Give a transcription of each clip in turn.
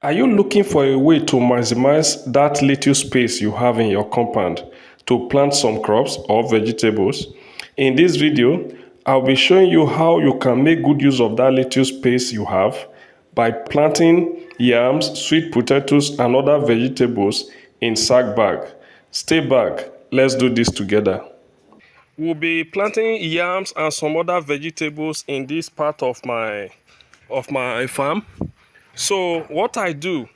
Are you looking for a way to maximize that little space you have in your compound to plant some crops or vegetables? In this video, I'll be showing you how you can make good use of that little space you have by planting yams, sweet potatoes, and other vegetables in sack bag. Stay back, let's do this together. We'll be planting yams and some other vegetables in this part of my farm. So what I do,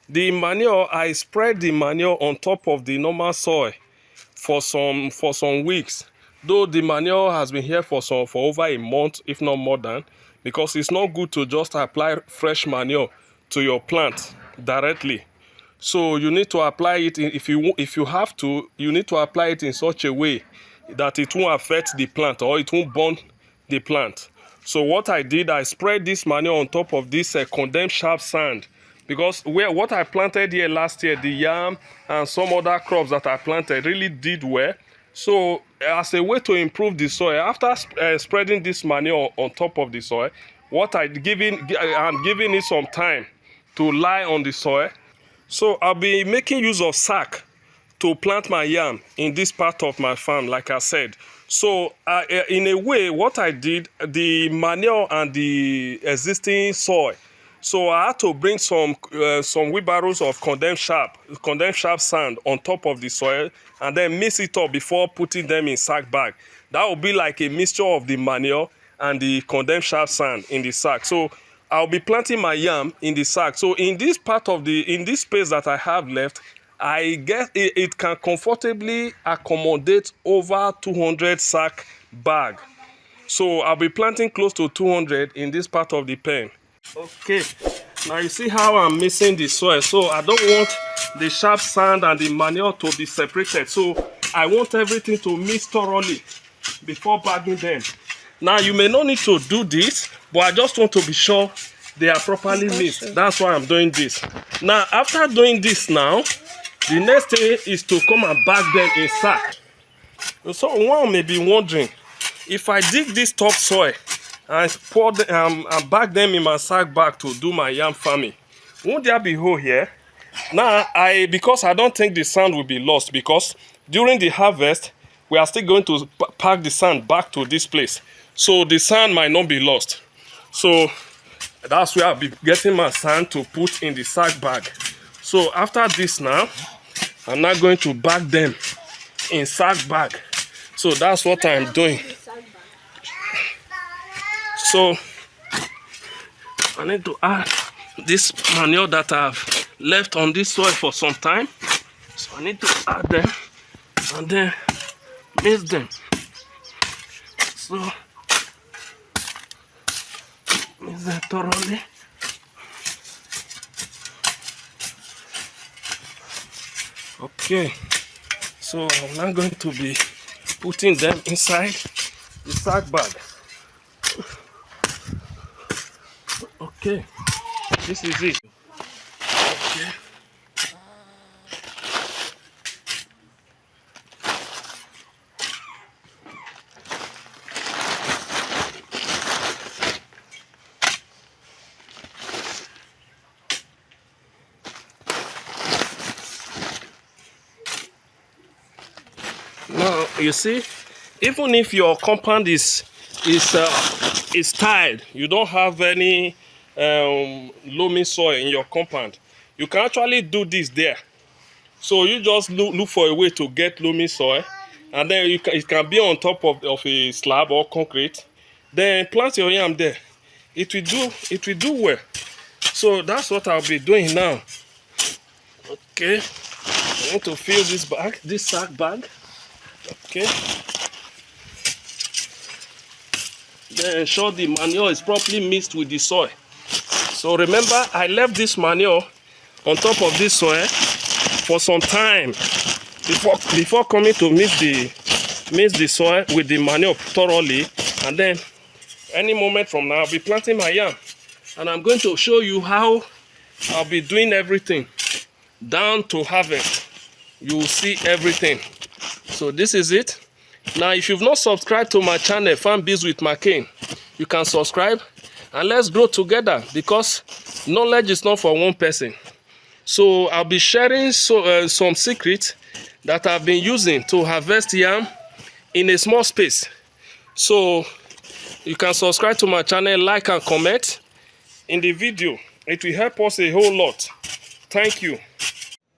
the manure, I spread the manure on top of the normal soil for some weeks. Though the manure has been here for over a month, if not more than, because it's not good to just apply fresh manure to your plant directly. So you need to apply it if you have to, you need to apply it in such a way that it won't affect the plant or it won't burn the plant. So what I did, I spread this manure on top of this condensed sharp sand, because what I planted here last year, the yam and some other crops that I planted really did well. So as a way to improve the soil, after spreading this manure on top of the soil, I'm giving it some time to lie on the soil. So I'll be making use of sack to plant my yam in this part of my farm, like I said. So in a way, what I did, the manure and the existing soil, so I had to bring some wheelbarrows of condensed sharp sand on top of the soil and then mix it up before putting them in sack bag. That will be like a mixture of the manure and the condensed sharp sand in the sack. So I'll be planting my yam in the sack. So in this space that I have left, I guess it can comfortably accommodate over 200 sack bag. So I'll be planting close to 200 in this part of the pen. Okay, now you see how I'm mixing the soil. So I don't want the sharp sand and the manure to be separated. So I want everything to mix thoroughly before bagging them. Now you may not need to do this, but I just want to be sure they are properly mixed. That's why I'm doing this. Now after doing this now, the next thing is to come and bag them in sack. So one may be wondering, if I dig this topsoil and pour them, and bag them in my sack bag to do my yam farming, won't there be hole here? Now because I don't think the sand will be lost, because during the harvest we are still going to pack the sand back to this place, so the sand might not be lost. So that's where I'll be getting my sand to put in the sack bag. So after this now, I'm not going to bag them in sack bag. So that's what I'm doing. So I need to add this manure that I've left on this soil for some time. So I need to add them and then mix them. So mix them thoroughly. Okay, so I'm now going to be putting them inside the sack bag. Okay, this is it. Okay. Now you see, even if your compound is tiled, you don't have any loamy soil in your compound, you can actually do this there. So you just look for a way to get loamy soil, and then it can be on top of a slab or concrete. Then plant your yam there. It will do well. So that's what I'll be doing now. Okay, I want to fill this sack bag. Okay, then ensure the manure is properly mixed with the soil. So remember, I left this manure on top of this soil for some time before coming to mix the soil with the manure thoroughly. And then any moment from now, I'll be planting my yam, and I'm going to show you how I'll be doing everything down to harvest. You will see everything. So this is it. Now if you've not subscribed to my channel Farmbiz with Markay, you can subscribe and let's grow together, because knowledge is not for one person. So I'll be sharing some secrets that I've been using to harvest yam in a small space. So you can subscribe to my channel, like and comment in the video. It will help us a whole lot. Thank you.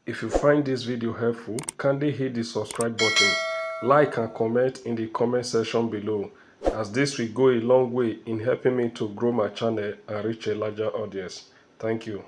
If you find this video helpful, kindly hit the subscribe button, like and comment in the comment section below, as this will go a long way in helping me to grow my channel and reach a larger audience. Thank you.